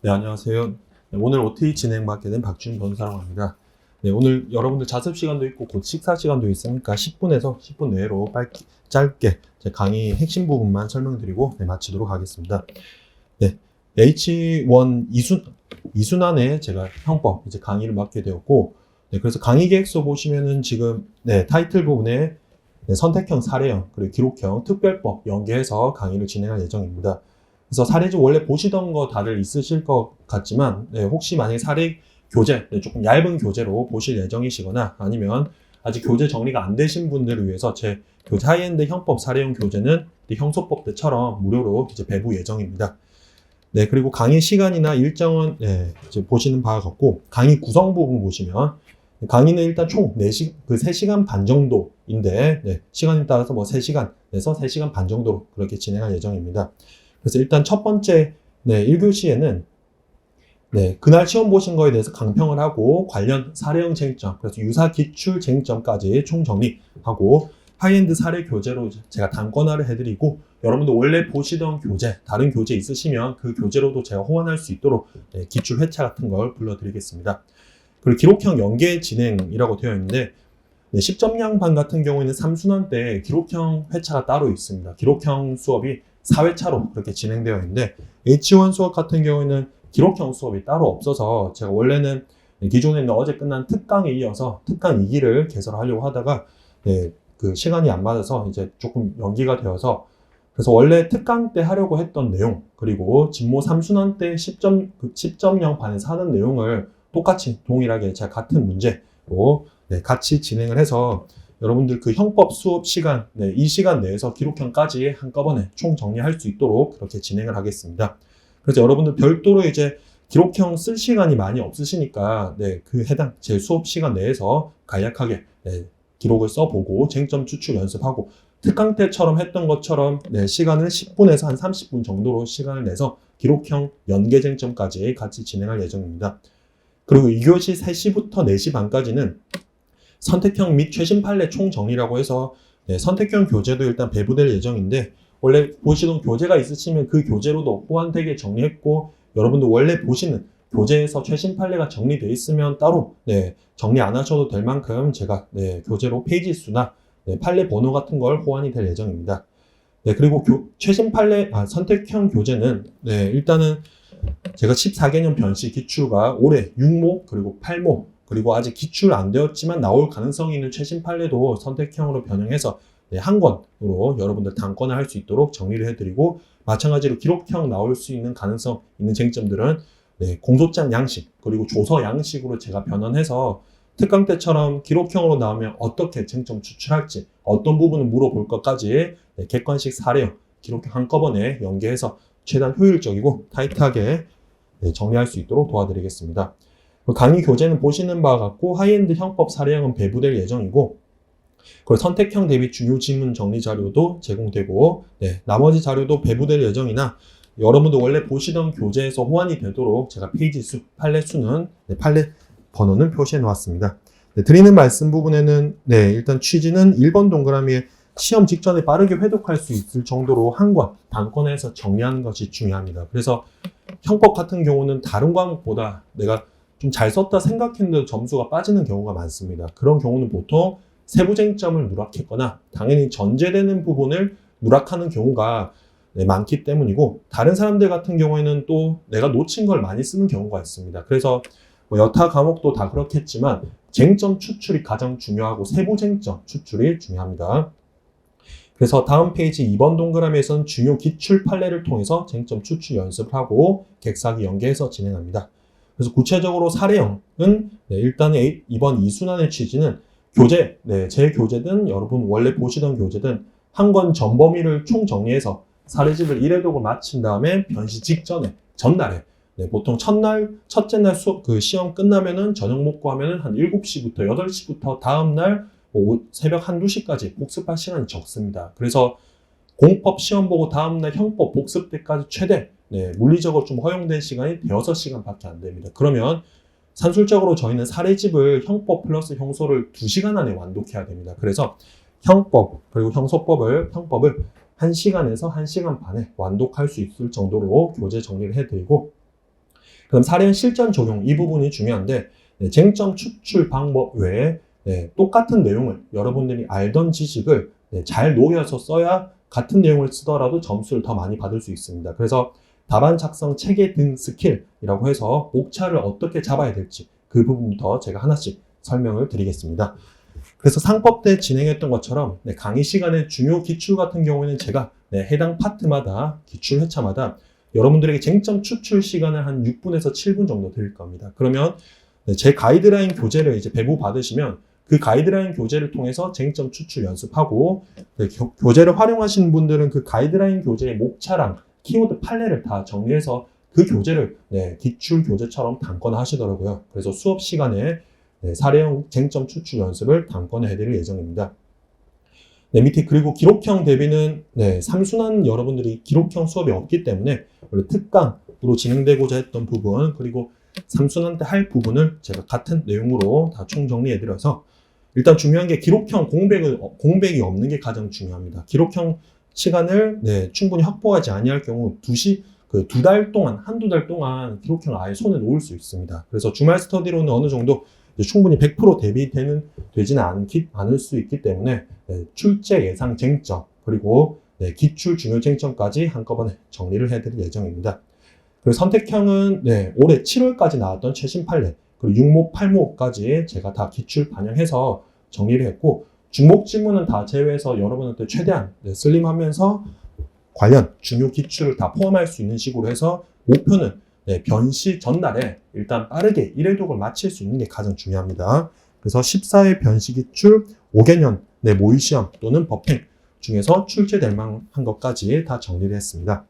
네, 안녕하세요. 네, 오늘 OT 진행 맡게 된 박준 변호사라고 합니다. 네, 오늘 여러분들 자습 시간도 있고 곧 식사 시간도 있으니까 10분에서 10분 내로 짧게 제 강의 핵심 부분만 설명드리고 마치도록 하겠습니다. 네, H1 이순환의 제가 형법 이제 강의를 맡게 되었고, 그래서 강의 계획서 보시면은 지금 타이틀 부분에 선택형, 사례형, 그리고 기록형, 특별법 연계해서 강의를 진행할 예정입니다. 그래서 사례집 원래 보시던 거 다들 있으실 것 같지만 혹시 만약에 사례 교재, 조금 얇은 교재로 보실 예정이시거나 아니면 아직 교재 정리가 안 되신 분들을 위해서 제 교재 하이엔드 형법 사례형 교재는 형소법 때처럼 무료로 이제 배부 예정입니다. 네, 그리고 강의 시간이나 일정은 이제 보시는 바와 같고, 강의 구성 부분 보시면 강의는 일단 총 3시간 반 정도인데 시간에 따라서 뭐 3시간에서 3시간 반 정도로 그렇게 진행할 예정입니다. 그래서 일단 첫 번째 1교시에는 그날 시험 보신 거에 대해서 강평을 하고 관련 사례형 쟁점, 그래서 유사 기출 쟁점까지 총정리하고 하이엔드 사례 교재로 제가 단권화를 해드리고, 여러분들 원래 보시던 교재, 다른 교재 있으시면 그 교재로도 제가 호환할 수 있도록 기출 회차 같은 걸 불러드리겠습니다. 그리고 기록형 연계 진행이라고 되어 있는데 10점량 반 같은 경우에는 3순환 때 기록형 회차가 따로 있습니다. 기록형 수업이 4회차로 그렇게 진행되어 있는데 H1 수업 같은 경우에는 기록형 수업이 따로 없어서 제가 원래는 기존에 있는 어제 끝난 특강에 이어서 특강 2기를 개설하려고 하다가 그 시간이 안 맞아서 이제 조금 연기가 되어서, 그래서 원래 특강 때 하려고 했던 내용, 그리고 진모 3순환 때 10.0 반에서 하는 내용을 똑같이 동일하게 제가 같은 문제로 같이 진행을 해서 여러분들 그 형법 수업 시간, 이 시간 내에서 기록형까지 한꺼번에 총 정리할 수 있도록 그렇게 진행을 하겠습니다. 그래서 여러분들 별도로 이제 기록형 쓸 시간이 많이 없으시니까 그 해당 제 수업 시간 내에서 간략하게 기록을 써보고 쟁점 추출 연습하고 특강 때처럼 했던 것처럼 시간을 10분에서 한 30분 정도로 시간을 내서 기록형 연계 쟁점까지 같이 진행할 예정입니다. 그리고 2교시 3시부터 4시 반까지는 선택형 및 최신 판례 총정리라고 해서 선택형 교재도 일단 배부될 예정인데, 원래 보시던 교재가 있으시면 그 교재로도 호환되게 정리했고, 여러분들 원래 보시는 교재에서 최신 판례가 정리되어 있으면 따로 정리 안 하셔도 될 만큼 제가 교재로 페이지 수나 판례 번호 같은 걸 호환이 될 예정입니다. 그리고 최신 판례 선택형 교재는 일단은 제가 14개년 변시 기출과 올해 6모 그리고 8모 그리고 아직 기출 안 되었지만 나올 가능성이 있는 최신 판례도 선택형으로 변형해서 한 권으로 여러분들 단권을 할 수 있도록 정리를 해드리고, 마찬가지로 기록형 나올 수 있는 가능성 있는 쟁점들은 공소장 양식 그리고 조서 양식으로 제가 변환해서 특강 때처럼 기록형으로 나오면 어떻게 쟁점 추출할지, 어떤 부분을 물어볼 것까지 객관식 사례형 기록형 한꺼번에 연계해서 최대한 효율적이고 타이트하게 정리할 수 있도록 도와드리겠습니다. 강의 교재는 보시는 바와 같고 하이엔드 형법 사례형은 배부될 예정이고, 그리고 선택형 대비 주요 지문 정리 자료도 제공되고 나머지 자료도 배부될 예정이나, 여러분도 원래 보시던 교재에서 호환이 되도록 제가 페이지 수, 판례 수는 판례 번호는 표시해 놓았습니다. 드리는 말씀 부분에는 일단 취지는 1번 동그라미에 시험 직전에 빠르게 회독할 수 있을 정도로 한 권, 단권에서 정리하는 것이 중요합니다. 그래서 형법 같은 경우는 다른 과목보다 내가 좀 잘 썼다 생각했는데 점수가 빠지는 경우가 많습니다. 그런 경우는 보통 세부 쟁점을 누락했거나 당연히 전제되는 부분을 누락하는 경우가 많기 때문이고, 다른 사람들 같은 경우에는 또 내가 놓친 걸 많이 쓰는 경우가 있습니다. 그래서 뭐 여타 과목도 다 그렇겠지만 쟁점 추출이 가장 중요하고 세부 쟁점 추출이 중요합니다. 그래서 다음 페이지 2번 동그라미에서는 중요 기출 판례를 통해서 쟁점 추출 연습을 하고 객사기 연계해서 진행합니다. 그래서 구체적으로 사례형은 일단은 이번 2순환의 취지는 교재, 제 교재든 여러분 원래 보시던 교재든 한 권 전 범위를 총 정리해서 사례집을 1회독을 마친 다음에 변시 직전에 전날에 보통 첫째 날 수업 그 시험 끝나면은 저녁 먹고 하면은 한 7시부터 8시부터 다음날 새벽 1, 2시까지 복습할 시간이 적습니다. 그래서 공법 시험 보고 다음날 형법 복습 때까지 최대 물리적으로 좀 허용된 시간이 6시간밖에 안 됩니다. 그러면 산술적으로 저희는 사례집을 형법 플러스 형소를 2시간 안에 완독해야 됩니다. 그래서 형법 그리고 형법을 1시간에서 1시간 반에 완독할 수 있을 정도로 교재 정리를 해드리고, 그럼 사례형 실전 적용 이 부분이 중요한데 쟁점 추출 방법 외에 똑같은 내용을 여러분들이 알던 지식을 잘 녹여서 써야 같은 내용을 쓰더라도 점수를 더 많이 받을 수 있습니다. 그래서 답안 작성 체계 등 스킬이라고 해서 목차를 어떻게 잡아야 될지 그 부분부터 제가 하나씩 설명을 드리겠습니다. 그래서 상법 때 진행했던 것처럼 강의 시간의 중요 기출 같은 경우에는 제가 해당 파트마다 기출 회차마다 여러분들에게 쟁점 추출 시간을 한 6분에서 7분 정도 드릴 겁니다. 그러면 제 가이드라인 교재를 이제 배부 받으시면 그 가이드라인 교재를 통해서 쟁점 추출 연습하고 교재를 활용하시는 분들은 그 가이드라인 교재의 목차랑 키워드 판례를 다 정리해서 그 교재를 기출 교재처럼 단권화 하시더라고요. 그래서 수업 시간에 사례형 쟁점 추출 연습을 단권화 해드릴 예정입니다. 밑에 그리고 기록형 대비는 3순환 여러분들이 기록형 수업이 없기 때문에 원래 특강으로 진행되고자 했던 부분 그리고 3순환 때 할 부분을 제가 같은 내용으로 다 총정리해드려서 일단 중요한 게 기록형 공백이 없는 게 가장 중요합니다. 기록형 시간을 충분히 확보하지 아니할 경우 두 달 동안, 한두 달 동안 기록형을 아예 손에 놓을 수 있습니다. 그래서 주말 스터디로는 어느 정도 충분히 100% 대비되지는 않을 수 있기 때문에 출제 예상 쟁점 그리고 기출 중요 쟁점까지 한꺼번에 정리를 해드릴 예정입니다. 그리고 선택형은 올해 7월까지 나왔던 최신 판례 그리고 6목, 8목까지 제가 다 기출 반영해서 정리를 했고 중목 지문은 다 제외해서 여러분한테 최대한 슬림하면서 관련 중요 기출을 다 포함할 수 있는 식으로 해서 목표는 변시 전날에 일단 빠르게 1회독을 마칠 수 있는 게 가장 중요합니다. 그래서 14회 변시 기출 5개년 모의시험 또는 법행 중에서 출제될 만한 것까지 다 정리를 했습니다.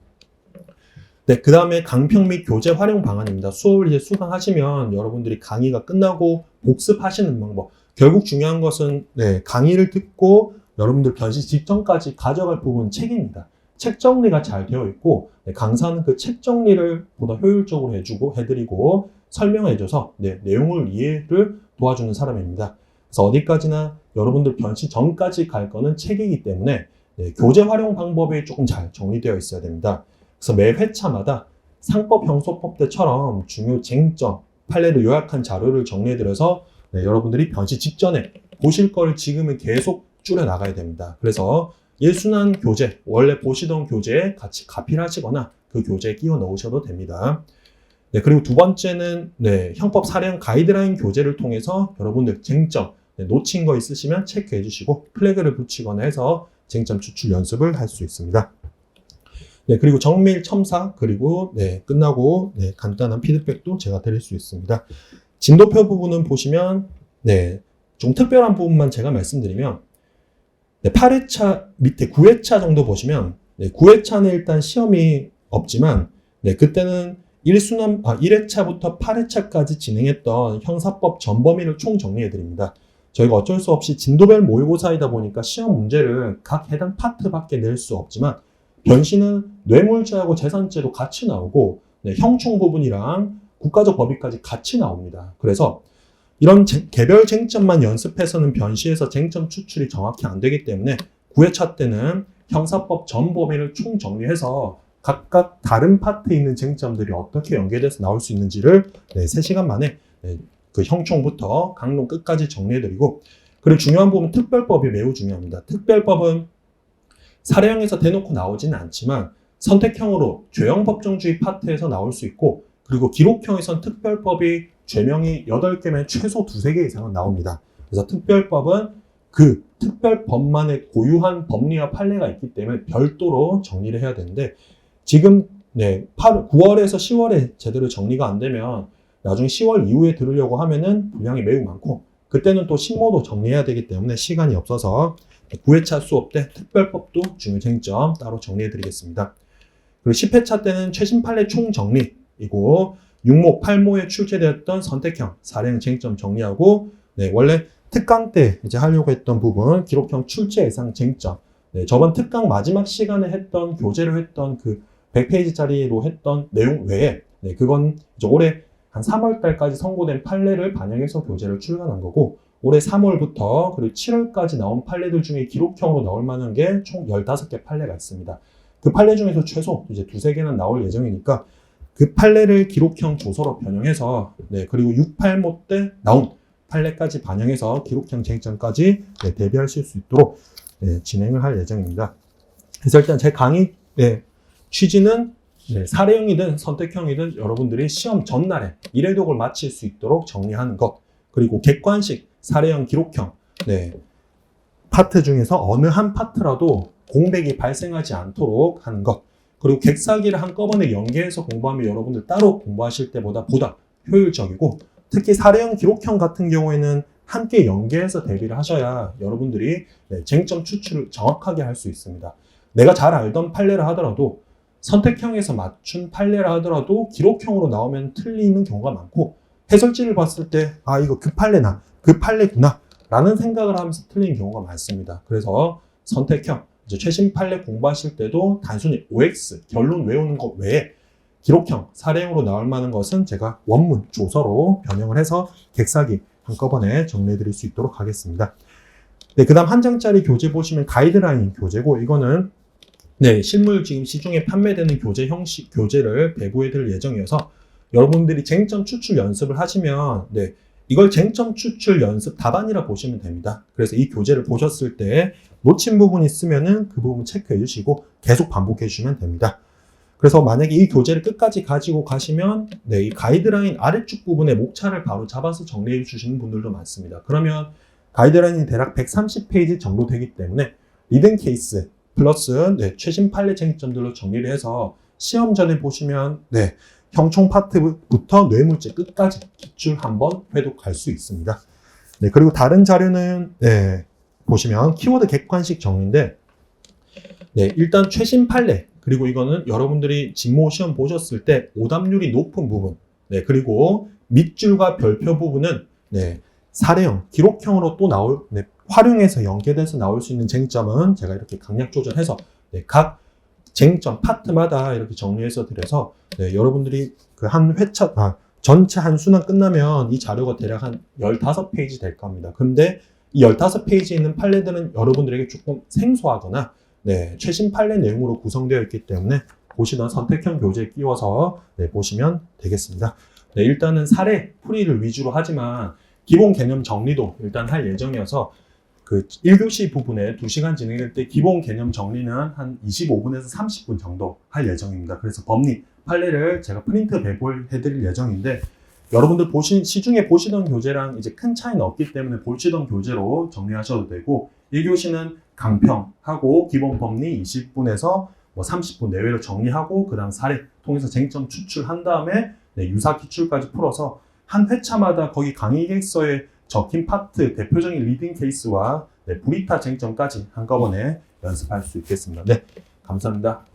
그 다음에 강평 및 교재 활용 방안입니다. 수업을 이제 수강하시면 여러분들이 강의가 끝나고 복습하시는 방법. 결국 중요한 것은 강의를 듣고 여러분들 변시 직전까지 가져갈 부분 책입니다. 책 정리가 잘 되어 있고 강사는 그 책 정리를 보다 효율적으로 해드리고 설명해줘서 내용을 이해를 도와주는 사람입니다. 그래서 어디까지나 여러분들 변시 전까지 갈 거는 책이기 때문에 교재 활용 방법이 조금 잘 정리되어 있어야 됩니다. 그래서 매 회차마다 상법 형소법 때처럼 중요 쟁점, 판례를 요약한 자료를 정리해드려서 여러분들이 변시 직전에 보실 거를 지금은 계속 줄여 나가야 됩니다. 그래서 1순환 교재, 원래 보시던 교재에 같이 가필하시거나 그 교재에 끼워 넣으셔도 됩니다. 그리고 두 번째는 형법 사례형 가이드라인 교재를 통해서 여러분들 쟁점, 놓친 거 있으시면 체크해 주시고 플래그를 붙이거나 해서 쟁점 추출 연습을 할 수 있습니다. 그리고 정밀 첨사 그리고 끝나고 간단한 피드백도 제가 드릴 수 있습니다. 진도표 부분은 보시면 좀 특별한 부분만 제가 말씀드리면 8회차 밑에 9회차 정도 보시면 9회차는 일단 시험이 없지만 그때는 1회차부터 8회차까지 진행했던 형사법 전 범위를 총 정리해 드립니다. 저희가 어쩔 수 없이 진도별 모의고사이다 보니까 시험 문제를 각 해당 파트밖에 낼 수 없지만 변시는 뇌물죄하고 재산죄도 같이 나오고 형총 부분이랑 국가적 법익까지 같이 나옵니다. 그래서 이런 개별 쟁점만 연습해서는 변시에서 쟁점 추출이 정확히 안 되기 때문에 9회차 때는 형사법 전 범위를 총 정리해서 각각 다른 파트에 있는 쟁점들이 어떻게 연계돼서 나올 수 있는지를 3시간 만에 그 형총부터 강론 끝까지 정리해드리고 그리고 중요한 부분 특별법이 매우 중요합니다. 특별법은 사례형에서 대놓고 나오지는 않지만 선택형으로 죄형 법정주의 파트에서 나올 수 있고 그리고 기록형에선 특별법이 죄명이 8개면 최소 2-3개 이상은 나옵니다. 그래서 특별법은 그 특별법만의 고유한 법리와 판례가 있기 때문에 별도로 정리를 해야 되는데 지금 9월에서 10월에 제대로 정리가 안 되면 나중에 10월 이후에 들으려고 하면은 분량이 매우 많고 그때는 또 신모도 정리해야 되기 때문에 시간이 없어서 9회차 수업 때 특별법도 중요 쟁점 따로 정리해 드리겠습니다. 그리고 10회차 때는 최신 판례 총 정리이고 6모, 8모에 출제되었던 선택형, 사례형 쟁점 정리하고 원래 특강 때 이제 하려고 했던 부분 기록형 출제 예상 쟁점 저번 특강 마지막 시간에 했던 교재로 했던 그 100페이지짜리로 했던 내용 외에 그건 이제 올해 한 3월 달까지 선고된 판례를 반영해서 교재를 출간한 거고 올해 3월부터 그리고 7월까지 나온 판례들 중에 기록형으로 나올 만한 게 총 15개 판례가 있습니다. 그 판례 중에서 최소 이제 2-3개는 나올 예정이니까 그 판례를 기록형 조서로 변형해서 그리고 68모 때 나온 판례까지 반영해서 기록형 쟁점까지 대비하실 수 있도록 진행을 할 예정입니다. 그래서 일단 제 강의 취지는 사례형이든 선택형이든 여러분들이 시험 전날에 1회독을 마칠 수 있도록 정리하는 것, 그리고 객관식 사례형 기록형 파트 중에서 어느 한 파트라도 공백이 발생하지 않도록 하는 것, 그리고 객사기를 한꺼번에 연계해서 공부하면 여러분들 따로 공부하실 때보다 효율적이고, 특히 사례형 기록형 같은 경우에는 함께 연계해서 대비를 하셔야 여러분들이 쟁점 추출을 정확하게 할 수 있습니다. 내가 잘 알던 판례를 하더라도 선택형에서 맞춘 판례를 하더라도 기록형으로 나오면 틀리는 경우가 많고, 해설지를 봤을 때 이거 그 판례구나 라는 생각을 하면서 틀리는 경우가 많습니다. 그래서 선택형, 이제 최신 판례 공부하실 때도 단순히 OX, 결론 외우는 것 외에 기록형, 사례형으로 나올 만한 것은 제가 원문, 조서로 변형을 해서 객사기 한꺼번에 정리해 드릴 수 있도록 하겠습니다. 그 다음 한 장짜리 교재 보시면 가이드라인 교재고, 이거는 실물 지금 시중에 판매되는 교재 형식, 교재를 배부해 드릴 예정이어서 여러분들이 쟁점 추출 연습을 하시면 이걸 쟁점 추출 연습 답안이라 보시면 됩니다. 그래서 이 교재를 보셨을 때 놓친 부분 있으면은 그 부분 체크해 주시고 계속 반복해 주시면 됩니다. 그래서 만약에 이 교재를 끝까지 가지고 가시면 이 가이드라인 아래쪽 부분에 목차를 바로 잡아서 정리해 주시는 분들도 많습니다. 그러면 가이드라인이 대략 130페이지 정도 되기 때문에 리딩 케이스 플러스 최신 판례 쟁점들로 정리를 해서 시험 전에 보시면 형총 파트부터 뇌물제 끝까지 기출 한번 회독할 수 있습니다. 그리고 다른 자료는 보시면 키워드 객관식 정리인데 일단 최신 판례, 그리고 이거는 여러분들이 직모 시험 보셨을 때 오답률이 높은 부분, 그리고 밑줄과 별표 부분은 사례형, 기록형으로 또 나올 활용해서 연계돼서 나올 수 있는 쟁점은 제가 이렇게 강약 조절해서 각 쟁점 파트마다 이렇게 정리해서 드려서 여러분들이 그 한 회차 전체 한 수능 끝나면 이 자료가 대략 한 15페이지 될 겁니다. 근데 이 15페이지에 있는 판례들은 여러분들에게 조금 생소하거나 최신 판례 내용으로 구성되어 있기 때문에 보시던 선택형 교재에 끼워서 보시면 되겠습니다. 일단은 사례 풀이를 위주로 하지만 기본 개념 정리도 일단 할 예정이어서 그 1교시 부분에 2시간 진행될 때 기본 개념 정리는 한 25분에서 30분 정도 할 예정입니다. 그래서 법리, 판례를 제가 프린트 배포해드릴 예정인데 여러분들 시중에 보시던 교재랑 이제 큰 차이는 없기 때문에 보시던 교재로 정리하셔도 되고 1교시는 강평하고 기본 법리 20분에서 30분 내외로 정리하고 그 다음 사례 통해서 쟁점 추출한 다음에 유사 기출까지 풀어서 한 회차마다 거기 강의 계획서에 적힌 파트, 대표적인 리딩 케이스와 브리타 쟁점까지 한꺼번에 연습할 수 있겠습니다. 감사합니다.